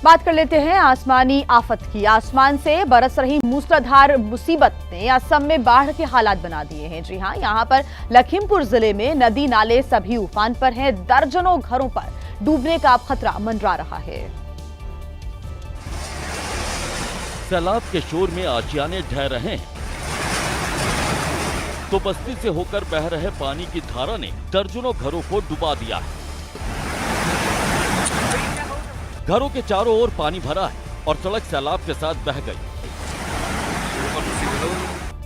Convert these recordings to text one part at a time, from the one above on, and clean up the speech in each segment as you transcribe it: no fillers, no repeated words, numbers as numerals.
बात कर लेते हैं आसमानी आफत की। आसमान से बरस रही मूसलाधार मुसीबत ने असम में बाढ़ के हालात बना दिए हैं। जी हां, यहां पर लखीमपुर जिले में नदी नाले सभी उफान पर हैं। दर्जनों घरों पर डूबने का खतरा मंडरा रहा है। सैलाब के शोर में आशियाने ढह रहे हैं तो बस्ती से होकर बह रहे पानी की धारा ने दर्जनों घरों को डुबा दिया है। घरों के चारों ओर पानी भरा है और सड़क सैलाब के साथ बह गई,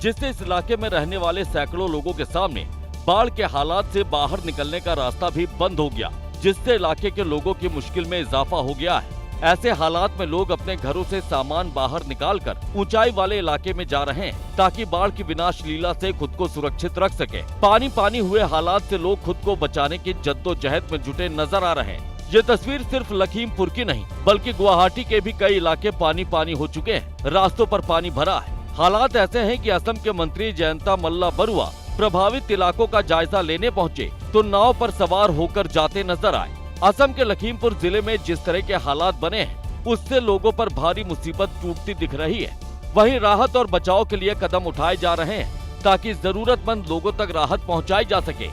जिससे इस इलाके में रहने वाले सैकड़ों लोगों के सामने बाढ़ के हालात से बाहर निकलने का रास्ता भी बंद हो गया, जिससे इलाके के लोगों की मुश्किल में इजाफा हो गया है। ऐसे हालात में लोग अपने घरों से सामान बाहर निकालकर ऊंचाई वाले इलाके में जा रहे हैं ताकि बाढ़ की विनाश लीला से खुद को सुरक्षित रख सके। पानी पानी हुए हालात से लोग खुद को बचाने की जद्दोजहद में जुटे नजर आ रहे हैं। ये तस्वीर सिर्फ लखीमपुर की नहीं बल्कि गुवाहाटी के भी कई इलाके पानी पानी हो चुके हैं। रास्तों पर पानी भरा है। हालात ऐसे हैं कि असम के मंत्री जयंता मल्ला बरुआ प्रभावित इलाकों का जायजा लेने पहुंचे तो नाव पर सवार होकर जाते नजर आए। असम के लखीमपुर जिले में जिस तरह के हालात बने हैं उससे लोगों पर भारी मुसीबत टूटती दिख रही है। वहीं राहत और बचाव के लिए कदम उठाए जा रहे हैं ताकि जरूरतमंद लोगों तक राहत पहुंचाई जा सके।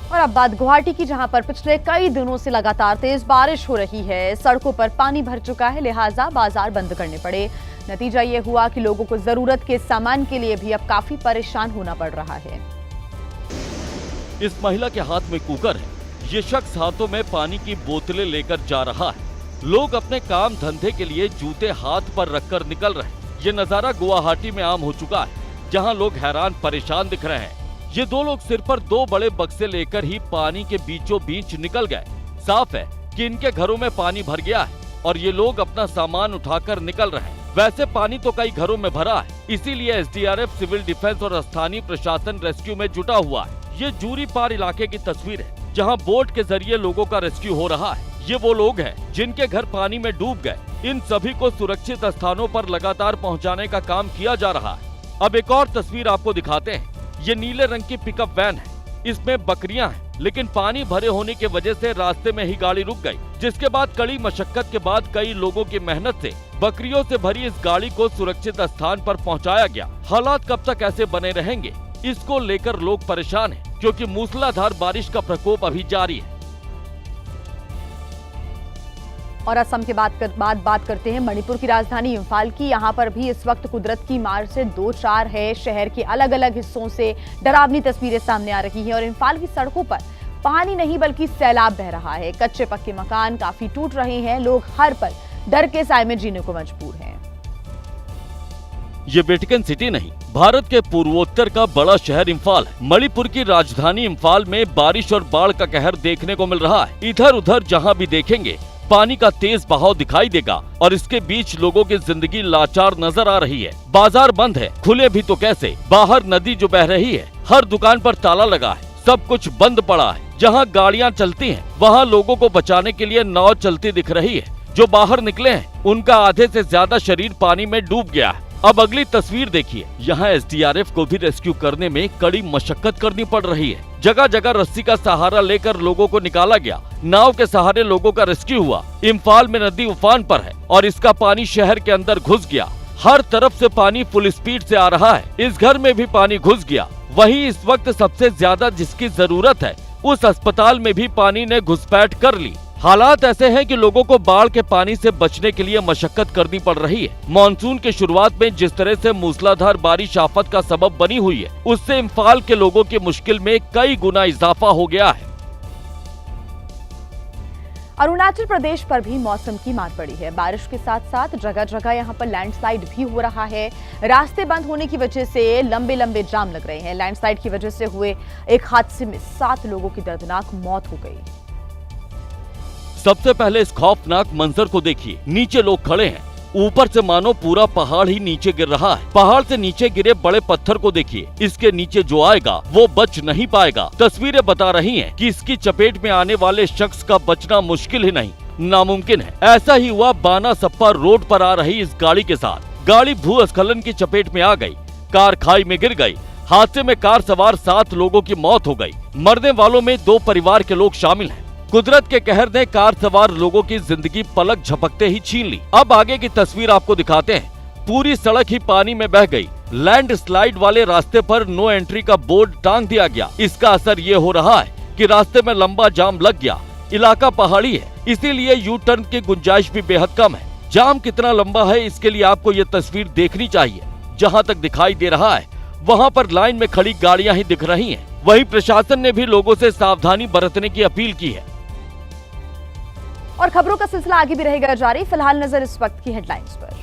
और अब बात गुवाहाटी की, जहां पर पिछले कई दिनों से लगातार तेज बारिश हो रही है। सड़कों पर पानी भर चुका है, लिहाजा बाजार बंद करने पड़े। नतीजा ये हुआ कि लोगों को जरूरत के सामान के लिए भी अब काफी परेशान होना पड़ रहा है। इस महिला के हाथ में कुकर है। ये शख्स हाथों में पानी की बोतलें लेकर जा रहा है। लोग अपने काम धंधे के लिए जूते हाथ पर रखकर निकल रहे हैं। ये नजारा गुवाहाटी में आम हो चुका है, जहां लोग हैरान परेशान दिख रहे हैं। ये दो लोग सिर पर दो बड़े बक्से लेकर ही पानी के बीचों बीच निकल गए। साफ है कि इनके घरों में पानी भर गया है और ये लोग अपना सामान उठाकर निकल रहे हैं। वैसे पानी तो कई घरों में भरा है, इसीलिए एसडीआरएफ, सिविल डिफेंस और स्थानीय प्रशासन रेस्क्यू में जुटा हुआ है। ये जूरी पार इलाके की तस्वीर है, जहां बोट के जरिए लोगों का रेस्क्यू हो रहा है। ये वो लोग हैं जिनके घर पानी में डूब गए। इन सभी को सुरक्षित स्थानों पर लगातार पहुंचाने का काम किया जा रहा है। अब एक और तस्वीर आपको दिखाते हैं। ये नीले रंग की पिकअप वैन है। इसमें बकरियां हैं, लेकिन पानी भरे होने की वजह से रास्ते में ही गाड़ी रुक गई, जिसके बाद कड़ी मशक्कत के बाद कई लोगों की मेहनत से बकरियों से भरी इस गाड़ी को सुरक्षित स्थान पर पहुंचाया गया। हालात कब तक ऐसे बने रहेंगे, इसको लेकर लोग परेशान हैं, क्योंकि मूसलाधार बारिश का प्रकोप अभी जारी है। और असम के बाद बात करते हैं मणिपुर की राजधानी इम्फाल की। यहाँ पर भी इस वक्त कुदरत की मार से दो चार है। शहर के अलग अलग हिस्सों से डरावनी तस्वीरें सामने आ रही हैं और इम्फाल की सड़कों पर पानी नहीं बल्कि सैलाब बह रहा है। कच्चे पक्के मकान काफी टूट रहे हैं। लोग हर पल डर के साए में जीने को मजबूर हैं। ये वेटिकन सिटी नहीं, भारत के पूर्वोत्तर का बड़ा शहर इम्फाल है। मणिपुर की राजधानी इम्फाल में बारिश और बाढ़ का कहर देखने को मिल रहा है। इधर उधर जहाँ भी देखेंगे पानी का तेज बहाव दिखाई देगा और इसके बीच लोगों की जिंदगी लाचार नजर आ रही है। बाजार बंद है, खुले भी तो कैसे। बाहर नदी जो बह रही है, हर दुकान पर ताला लगा है, सब कुछ बंद पड़ा है। जहाँ गाड़ियाँ चलती हैं, वहाँ लोगों को बचाने के लिए नाव चलती दिख रही है। जो बाहर निकले हैं, उनका आधे से ज्यादा शरीर पानी में डूब गया है। अब अगली तस्वीर देखिए। यहाँ एसडीआरएफ को भी रेस्क्यू करने में कड़ी मशक्कत करनी पड़ रही है। जगह जगह रस्सी का सहारा लेकर लोगों को निकाला गया। नाव के सहारे लोगों का रेस्क्यू हुआ। इम्फाल में नदी उफान पर है और इसका पानी शहर के अंदर घुस गया। हर तरफ से पानी फुल स्पीड से आ रहा है। इस घर में भी पानी घुस गया। वहीं इस वक्त सबसे ज्यादा जिसकी जरूरत है, उस अस्पताल में भी पानी ने घुसपैठ कर ली। हालात ऐसे हैं कि लोगों को बाढ़ के पानी से बचने के लिए मशक्कत करनी पड़ रही है। मानसून के शुरुआत में जिस तरह से मूसलाधार बारिश आफत का सबब बनी हुई है, उससे इम्फाल के लोगों की मुश्किल में कई गुना इजाफा हो गया है। अरुणाचल प्रदेश पर भी मौसम की मार पड़ी है। बारिश के साथ साथ जगह जगह यहाँ पर लैंडस्लाइड भी हो रहा है। रास्ते बंद होने की वजह से लंबे लंबे जाम लग रहे हैं। लैंडस्लाइड की वजह से हुए एक हादसे में 7 लोगों की दर्दनाक मौत हो गई। सबसे पहले इस खौफनाक मंजर को देखिए। नीचे लोग खड़े हैं, ऊपर से मानो पूरा पहाड़ ही नीचे गिर रहा है। पहाड़ से नीचे गिरे बड़े पत्थर को देखिए। इसके नीचे जो आएगा वो बच नहीं पाएगा। तस्वीरें बता रही हैं कि इसकी चपेट में आने वाले शख्स का बचना मुश्किल ही नहीं, नामुमकिन है। ऐसा ही हुआ बाना सप्पा रोड पर आ रही इस गाड़ी के साथ। गाड़ी भूस्खलन की चपेट में आ गई। कार खाई में गिर गई। हादसे में कार सवार 7 लोगों की मौत हो गई। मरने वालों में 2 परिवार के लोग शामिल हैं। कुदरत के कहर ने कार सवार लोगों की जिंदगी पलक झपकते ही छीन ली। अब आगे की तस्वीर आपको दिखाते हैं। पूरी सड़क ही पानी में बह गई। लैंड स्लाइड वाले रास्ते पर नो एंट्री का बोर्ड टांग दिया गया। इसका असर ये हो रहा है कि रास्ते में लंबा जाम लग गया। इलाका पहाड़ी है, इसीलिए यू टर्न की गुंजाइश भी बेहद कम है। जाम कितना लंबा है इसके लिए आपको ये तस्वीर देखनी चाहिए। जहाँ तक दिखाई दे रहा है वहाँ पर लाइन में खड़ी गाड़ियाँ ही दिख रही हैं। वहीं प्रशासन ने भी लोगों से सावधानी बरतने की अपील की है। और खबरों का सिलसिला आगे भी रहेगा जारी। फिलहाल नजर इस वक्त की हेडलाइंस पर।